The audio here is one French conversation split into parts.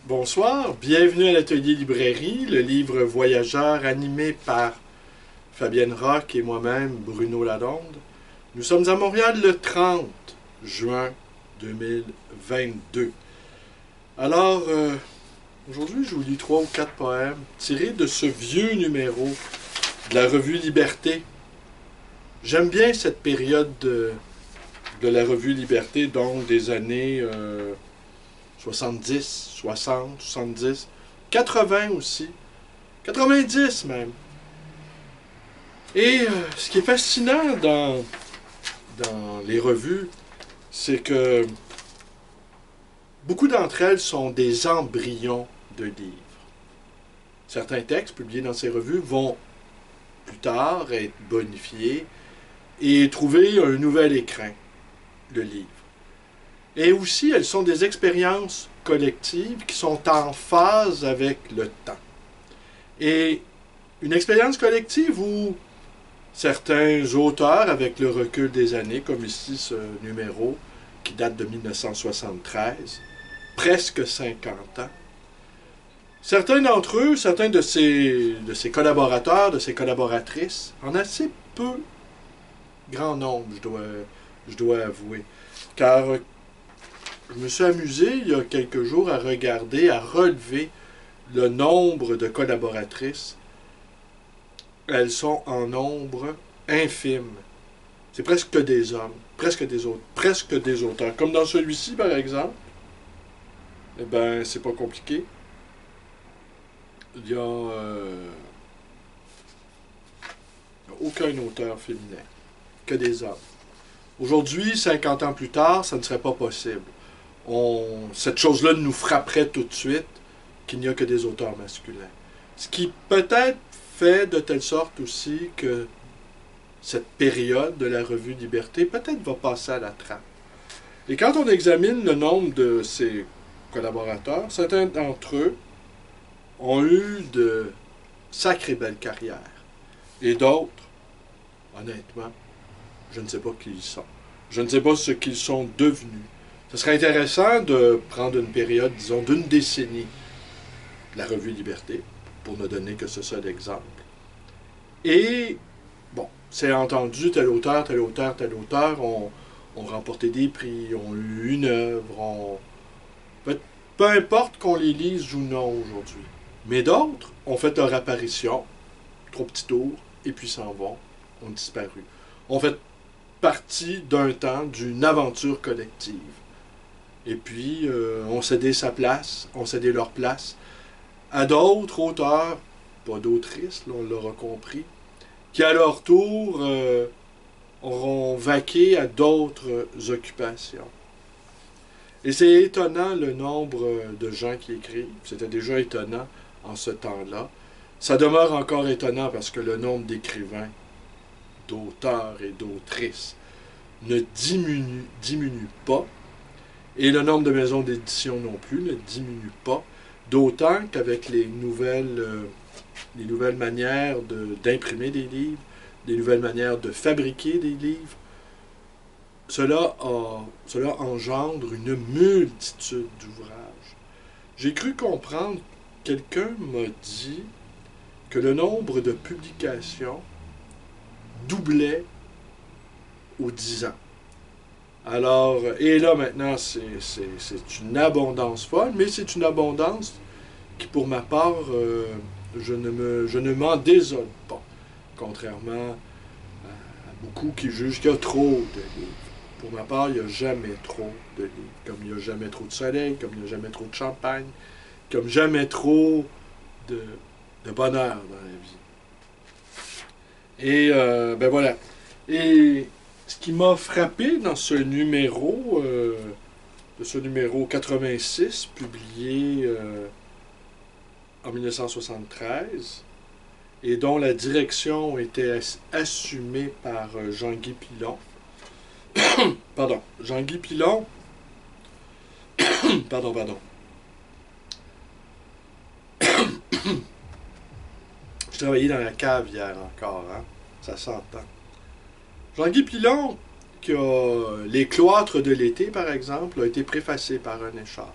Bonsoir, bienvenue à l'atelier librairie, le livre voyageur animé par Fabienne Roch et moi-même, Bruno Lalonde. Nous sommes à Montréal le 30 juin 2022. Alors, aujourd'hui, je vous lis 3 ou 4 poèmes tirés de ce vieux numéro de la revue Liberté. J'aime bien cette période de la revue Liberté, donc des années 70, 60, 70, 80 aussi, 90 même. Et ce qui est fascinant dans les revues, c'est que beaucoup d'entre elles sont des embryons de livres. Certains textes publiés dans ces revues vont plus tard être bonifiés et trouver un nouvel écrin, le livre. Et aussi, elles sont des expériences collectives qui sont en phase avec le temps. Et une expérience collective où certains auteurs, avec le recul des années, comme ici ce numéro qui date de 1973, presque 50 ans, certains d'entre eux, certains de ces collaborateurs, de ces collaboratrices, en assez peu grand nombre, je dois avouer. Car je me suis amusé il y a quelques jours à regarder, à relever le nombre de collaboratrices. Elles sont en nombre infime. C'est presque des hommes, presque des auteurs. Comme dans celui-ci, par exemple. Eh bien, c'est pas compliqué. Il y a aucun auteur féminin, que des hommes. Aujourd'hui, 50 ans plus tard, ça ne serait pas possible. Cette chose-là nous frapperait tout de suite qu'il n'y a que des auteurs masculins. Ce qui peut-être fait de telle sorte aussi que cette période de la revue Liberté peut-être va passer à la trappe. Et quand on examine le nombre de ces collaborateurs, certains d'entre eux ont eu de sacrées belles carrières. Et d'autres, honnêtement, je ne sais pas qui ils sont. Je ne sais pas ce qu'ils sont devenus. Ce serait intéressant de prendre une période, disons, d'une décennie de la revue Liberté, pour ne donner que ce seul exemple. Et, bon, c'est entendu, tel auteur, tel auteur, tel auteur ont remporté des prix, ont eu une œuvre, peu importe qu'on les lise ou non aujourd'hui. Mais d'autres ont fait leur apparition, 3 petits tours, et puis s'en vont, ont disparu. Ont fait partie d'un temps, d'une aventure collective. Et puis, ont cédé sa place, ont cédé leur place à d'autres auteurs, pas d'autrices, là, on l'aura compris, qui à leur tour auront vaqué à d'autres occupations. Et c'est étonnant le nombre de gens qui écrivent. C'était déjà étonnant en ce temps-là. Ça demeure encore étonnant parce que le nombre d'écrivains, d'auteurs et d'autrices ne diminue pas. Et le nombre de maisons d'édition non plus ne diminue pas, d'autant qu'avec les nouvelles manières d'imprimer des livres, des nouvelles manières de fabriquer des livres, cela engendre une multitude d'ouvrages. J'ai cru comprendre, quelqu'un m'a dit que le nombre de publications doublait aux 10 ans. Alors, et là maintenant, c'est une abondance folle, mais c'est une abondance qui, pour ma part, je ne m'en désole pas, contrairement à beaucoup qui jugent qu'il y a trop de livres. Pour ma part, il n'y a jamais trop de livres, comme il n'y a jamais trop de soleil, comme il n'y a jamais trop de champagne, comme jamais trop de bonheur dans la vie. Et, ben voilà. Et ce qui m'a frappé dans ce numéro, de ce numéro 86, publié en 1973, et dont la direction était assumée par Jean-Guy Pilon. Pardon, Jean-Guy Pilon. pardon. Je travaillais dans la cave hier encore, hein? Ça s'entend. Jean-Guy Pilon, qui a Les cloîtres de l'été, par exemple, a été préfacé par René Char.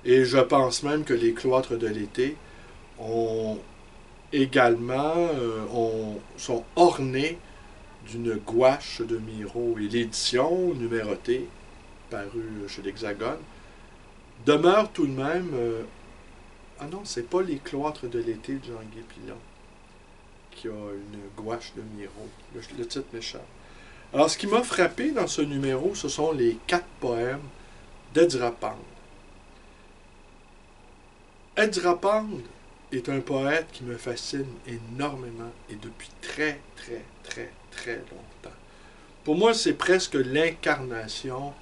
Et je pense même que les cloîtres de l'été ont également sont ornés d'une gouache de Miro. Et l'édition numérotée, parue chez l'Hexagone, demeure tout de même... ah non, c'est pas les cloîtres de l'été de Jean-Guy Pilon qui a une gouache de Miro. Le titre m'échappe. Alors, ce qui m'a frappé dans ce numéro, ce sont les 4 poèmes d'Ezra Pound. Ezra Pound est un poète qui me fascine énormément et depuis très, très, très, très longtemps. Pour moi, c'est presque l'incarnation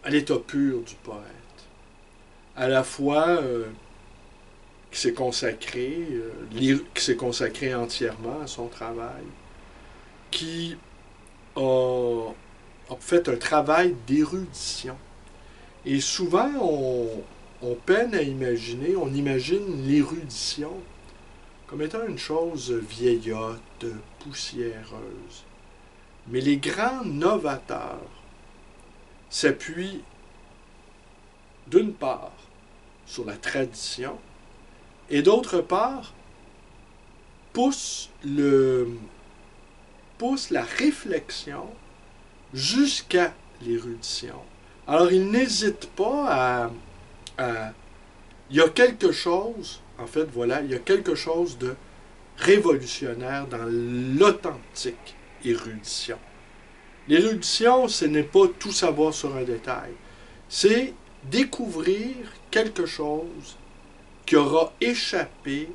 à l'état pur du poète. À la fois qui s'est consacré entièrement à son travail, qui a fait un travail d'érudition. Et souvent, on peine à imaginer, on imagine l'érudition comme étant une chose vieillotte, poussiéreuse. Mais les grands novateurs s'appuient d'une part sur la tradition et d'autre part poussent la réflexion jusqu'à l'érudition. Alors, il n'hésite pas il y a quelque chose, en fait, voilà, il y a quelque chose de révolutionnaire dans l'authentique érudition. L'érudition, ce n'est pas tout savoir sur un détail. C'est découvrir quelque chose qui aura échappé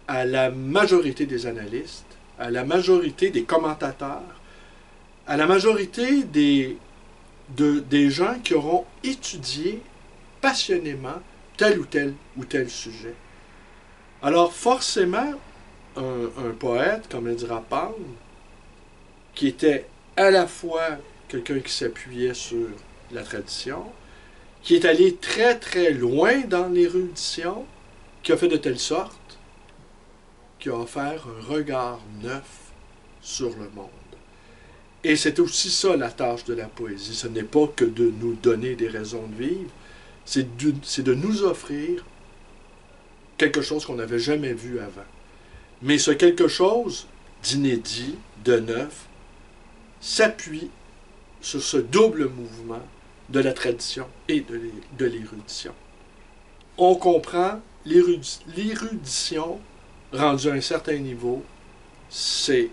à la majorité des analystes, à la majorité des commentateurs, à la majorité des gens qui auront étudié passionnément tel ou tel sujet. Alors forcément, un poète comme Ezra Pound, qui était à la fois quelqu'un qui s'appuyait sur la tradition, qui est allé très très loin dans l'érudition, qui a fait de telle sorte qui a offert un regard neuf sur le monde. Et c'est aussi ça la tâche de la poésie. Ce n'est pas que de nous donner des raisons de vivre, c'est de nous offrir quelque chose qu'on n'avait jamais vu avant. Mais ce quelque chose d'inédit, de neuf, s'appuie sur ce double mouvement de la tradition et de l'érudition. On comprend l'érudition rendue à un certain niveau, c'est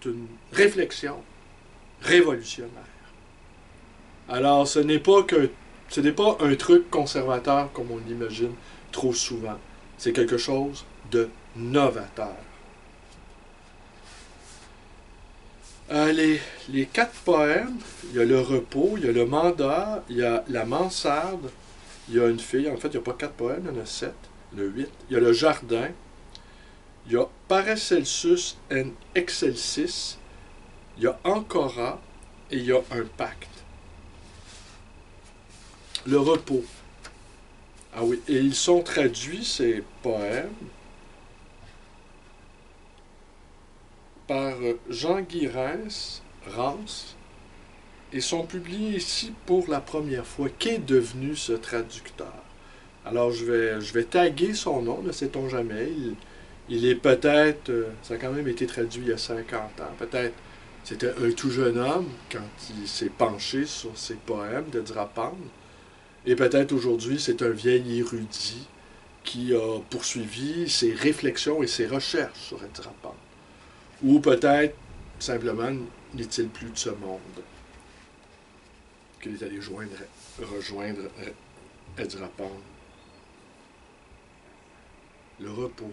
une réflexion révolutionnaire. Alors, ce n'est pas un truc conservateur comme on l'imagine trop souvent. C'est quelque chose de novateur. Les 4 poèmes, il y a le repos, il y a le mandat, il y a la mansarde, il y a une fille. En fait, il n'y a pas 4 poèmes, il y en a 7, le 8. Il y a le jardin, il y a Paracelsus and Excelsis, il y a Ancora et il y a un pacte. Le repos. Ah oui, et ils sont traduits, ces poèmes, par Jean-Guy Rance, et sont publiés ici pour la première fois. Qu'est devenu ce traducteur? Alors, je vais taguer son nom, ne sait-on jamais. Il est peut-être, ça a quand même été traduit il y a 50 ans, peut-être c'était un tout jeune homme quand il s'est penché sur ces poèmes d'Ezra Pound, et peut-être aujourd'hui c'est un vieil érudit qui a poursuivi ses réflexions et ses recherches sur Ezra Pound. Ou peut-être, simplement, n'est-il plus de ce monde, qu'il est allé rejoindre Ezra Pound. Le repos.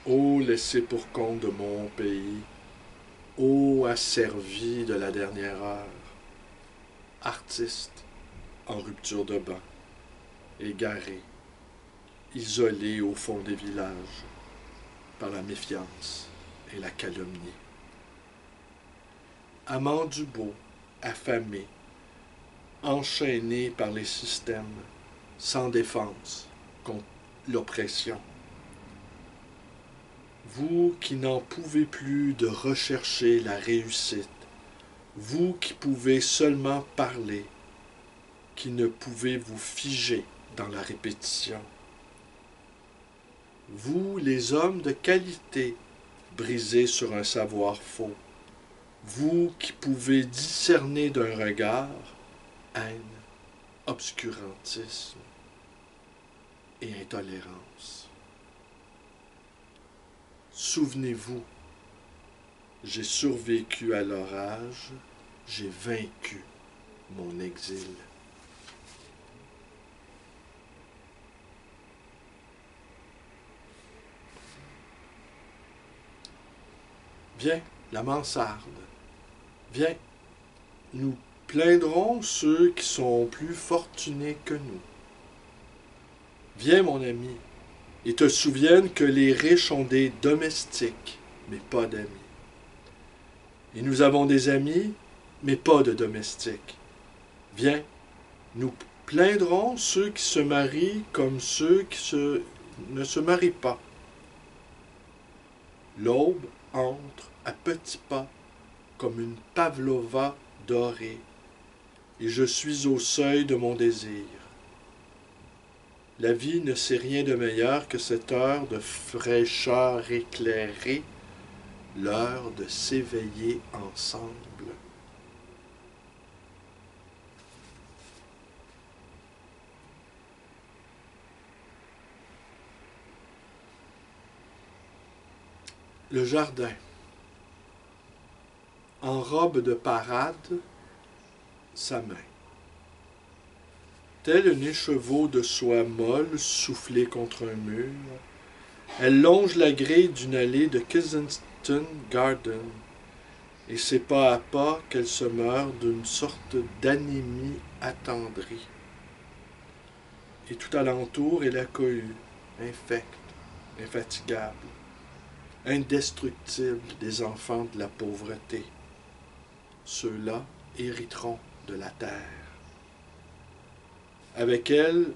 Ô laissé pour compte de mon pays, ô asservi de la dernière heure, artiste en rupture de banc, égaré, isolé au fond des villages, par la méfiance et la calomnie. Amant du beau, affamé, enchaîné par les systèmes, sans défense contre l'oppression. Vous qui n'en pouvez plus de rechercher la réussite, vous qui pouvez seulement parler qui ne pouvez vous figer dans la répétition. Vous, les hommes de qualité, brisés sur un savoir faux. Vous qui pouvez discerner d'un regard haine, obscurantisme et intolérance. Souvenez-vous, j'ai survécu à l'orage, j'ai vaincu mon exil. Viens, la mansarde. Viens, nous plaindrons ceux qui sont plus fortunés que nous. Viens, mon ami, et te souvienne que les riches ont des domestiques, mais pas d'amis. Et nous avons des amis, mais pas de domestiques. Viens, nous plaindrons ceux qui se marient comme ceux qui ne se marient pas. L'aube entre à petits pas comme une pavlova dorée, et je suis au seuil de mon désir. La vie ne sait rien de meilleur que cette heure de fraîcheur éclairée, l'heure de s'éveiller ensemble. Le jardin. En robe de parade, sa main. Tel un écheveau de soie molle soufflé contre un mur, elle longe la grille d'une allée de Kensington Garden, et c'est pas à pas qu'elle se meurt d'une sorte d'anémie attendrie. Et tout alentour est la cohue, infecte, infatigable, indestructible des enfants de la pauvreté. Ceux-là hériteront de la terre. Avec elle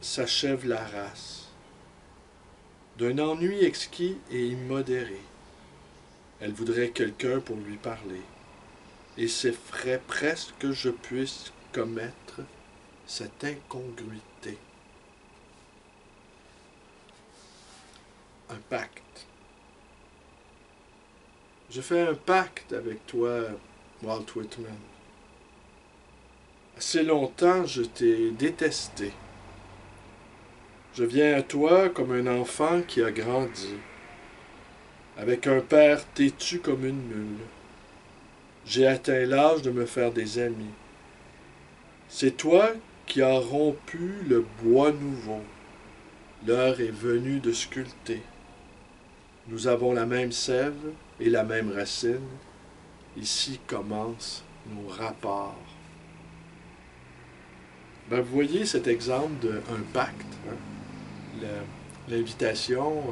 s'achève la race. D'un ennui exquis et immodéré, elle voudrait quelqu'un pour lui parler, et s'effraie presque que je puisse commettre cette incongruité. Un pacte. Je fais un pacte avec toi, Walt Whitman. Assez longtemps, je t'ai détesté. Je viens à toi comme un enfant qui a grandi, avec un père têtu comme une mule. J'ai atteint l'âge de me faire des amis. C'est toi qui as rompu le bois nouveau. L'heure est venue de sculpter. Nous avons la même sève et la même racine. Ici commencent nos rapports. Ben, vous voyez cet exemple d'un pacte, hein? L'invitation,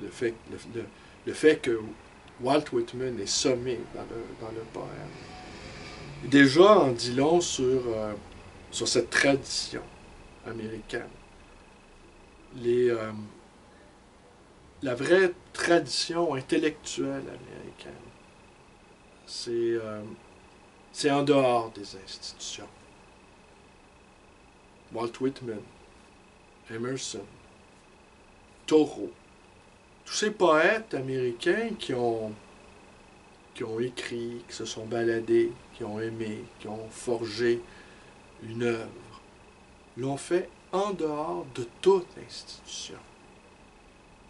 le fait que Walt Whitman est sommé dans le poème. Déjà, en dit long sur cette tradition américaine. La vraie tradition intellectuelle américaine, c'est en dehors des institutions. Walt Whitman, Emerson, Thoreau, tous ces poètes américains qui ont écrit, qui se sont baladés, qui ont aimé, qui ont forgé une œuvre, l'ont fait en dehors de toute institution.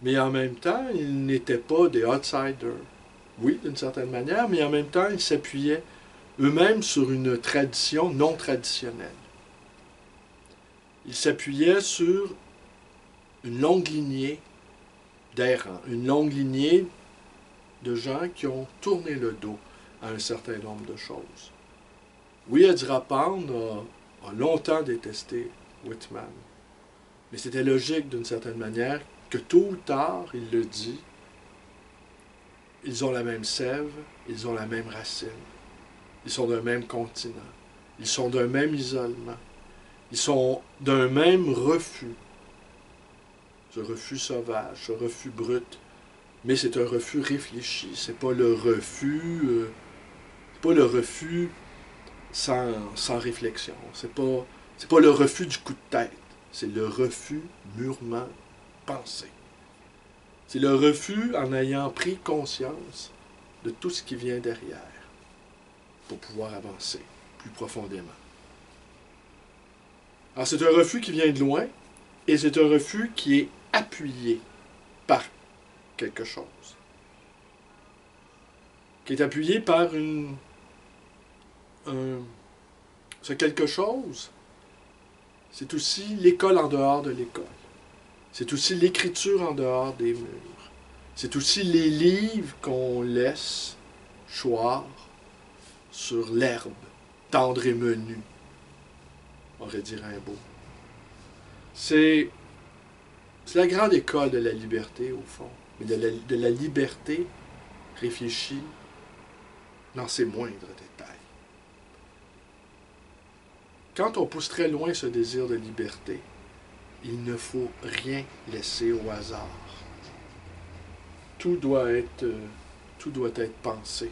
Mais en même temps, ils n'étaient pas des outsiders. Oui, d'une certaine manière, mais en même temps, ils s'appuyaient eux-mêmes sur une tradition non traditionnelle. Ils s'appuyaient sur une longue lignée d'errants, une longue lignée de gens qui ont tourné le dos à un certain nombre de choses. Oui, Ezra Pound a longtemps détesté Whitman, mais c'était logique d'une certaine manière que tôt ou tard, il le dit, ils ont la même sève, ils ont la même racine, ils sont d'un même continent, ils sont d'un même isolement, ils sont d'un même refus. Ce refus sauvage, ce refus brut, mais c'est un refus réfléchi. C'est pas le refus sans réflexion. C'est pas le refus du coup de tête, c'est le refus mûrement pensé. C'est le refus en ayant pris conscience de tout ce qui vient derrière pour pouvoir avancer plus profondément. Alors c'est un refus qui vient de loin et c'est un refus qui est appuyé par quelque chose. Qui est appuyé par ce quelque chose, c'est aussi l'école en dehors de l'école. C'est aussi l'écriture en dehors des murs. C'est aussi les livres qu'on laisse choir sur l'herbe, tendre et menu, aurait dit Rimbaud. C'est la grande école de la liberté, au fond. Mais de la liberté réfléchie dans ses moindres détails. Quand on pousse très loin ce désir de liberté, il ne faut rien laisser au hasard. Tout doit être pensé.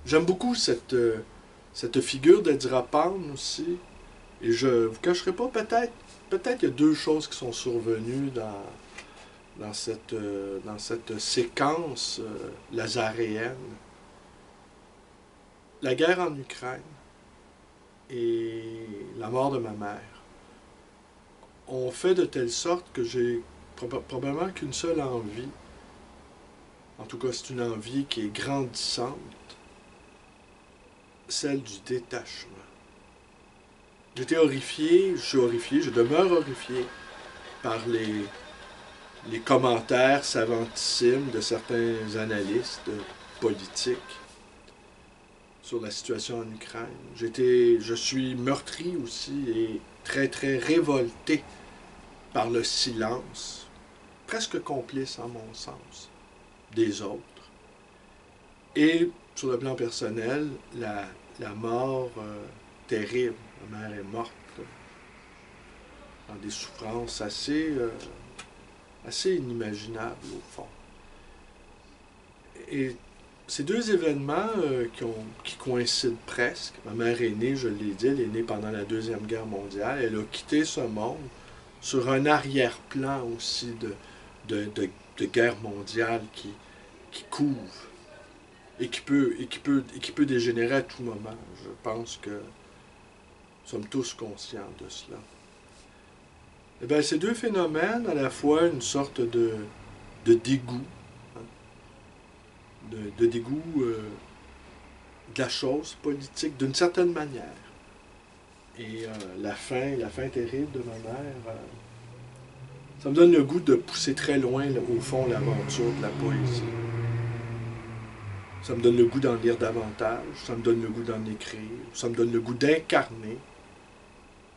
J'aime beaucoup cette figure d'Ajrapan aussi, et je ne vous cacherai pas, peut-être il y a deux choses qui sont survenues dans cette séquence lazaréenne. La guerre en Ukraine et la mort de ma mère ont fait de telle sorte que j'ai probablement qu'une seule envie, en tout cas c'est une envie qui est grandissante, celle du détachement. J'étais horrifié, je suis horrifié, je demeure horrifié par les commentaires savantissimes de certains analystes politiques sur la situation en Ukraine. Je suis meurtri aussi et très, très révolté par le silence, presque complice en mon sens, des autres. Et sur le plan personnel, la mort terrible. Ma mère est morte dans des souffrances assez inimaginables au fond. Et ces deux événements qui coïncident presque, ma mère est née, je l'ai dit, elle est née pendant la Deuxième Guerre mondiale, elle a quitté ce monde sur un arrière-plan aussi de guerre mondiale qui couvre et qui peut dégénérer à tout moment. Je pense que nous sommes tous conscients de cela. Eh bien, ces deux phénomènes, à la fois une sorte de dégoût, de dégoût de la chose politique, d'une certaine manière. Et la fin terrible de ma mère, ça me donne le goût de pousser très loin, au fond, l'aventure de la poésie. Ça me donne le goût d'en lire davantage, ça me donne le goût d'en écrire, ça me donne le goût d'incarner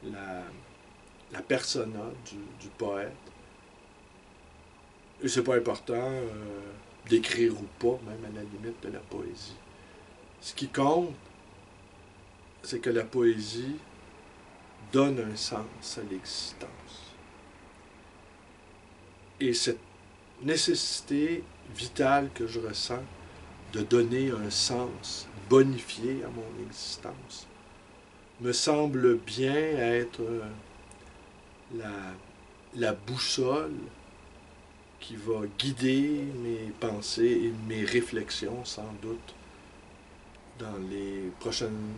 la persona du poète. Et c'est pas important d'écrire ou pas, même à la limite de la poésie. Ce qui compte, c'est que la poésie donne un sens à l'existence. Et cette nécessité vitale que je ressens de donner un sens bonifié à mon existence me semble bien être la boussole qui va guider mes pensées et mes réflexions, sans doute, dans les prochaines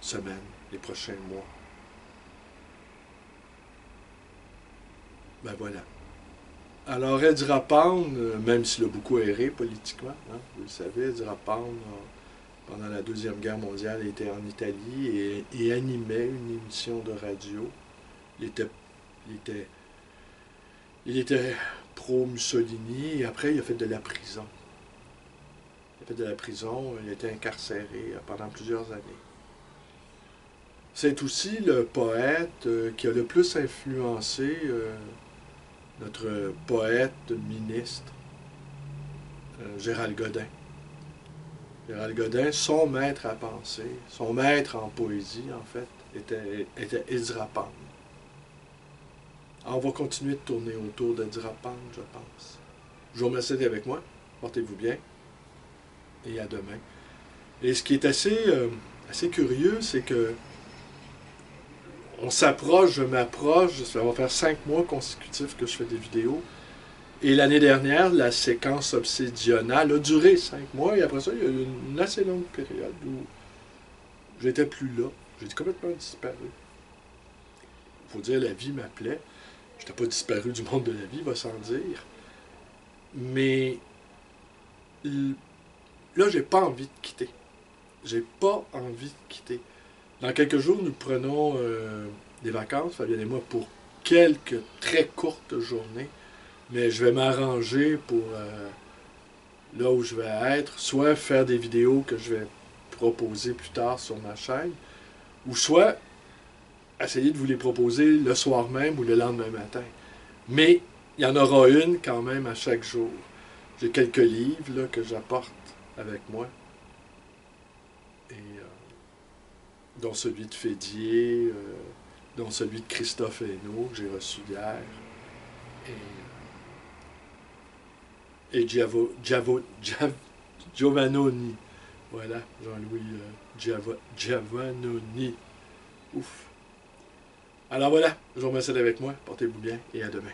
semaines, les prochains mois. Ben voilà. Alors, Ajrapan, même s'il a beaucoup erré politiquement, hein, vous le savez, Ajrapan, pendant la Deuxième Guerre mondiale, était en Italie et animait une émission de radio. Il était pro-Mussolini et après, il a fait de la prison. Il a fait de la prison, il a été incarcéré pendant plusieurs années. C'est aussi le poète qui a le plus influencé notre poète ministre, Gérald Godin. Gérald Godin, son maître à penser, son maître en poésie, en fait, était Ajrapan. On va continuer de tourner autour d'Ajrapan, je pense. Je vous remercie d'être avec moi. Portez-vous bien. Et à demain. Et ce qui est assez curieux, c'est que on s'approche, je m'approche, ça va faire 5 mois consécutifs que je fais des vidéos. Et l'année dernière, la séquence obsédionale a duré 5 mois, et après ça, il y a eu une assez longue période où j'étais plus là. J'ai complètement disparu. Il faut dire, la vie m'appelait. Je n'étais pas disparu du monde de la vie, va sans dire. Mais là, j'ai pas envie de quitter. J'ai pas envie de quitter. Dans quelques jours, nous prenons des vacances, Fabienne et moi, pour quelques très courtes journées. Mais je vais m'arranger pour là où je vais être, soit faire des vidéos que je vais proposer plus tard sur ma chaîne, ou soit essayer de vous les proposer le soir même ou le lendemain matin. Mais il y en aura une quand même à chaque jour. J'ai quelques livres là, que j'apporte avec moi, et, dont celui de Fédier, dont celui de Christophe Hainaut, que j'ai reçu hier, et Giovannoni. Voilà, Jean-Louis Giovannoni. Ouf. Alors voilà, je vous remercie d'être avec moi. Portez-vous bien et à demain.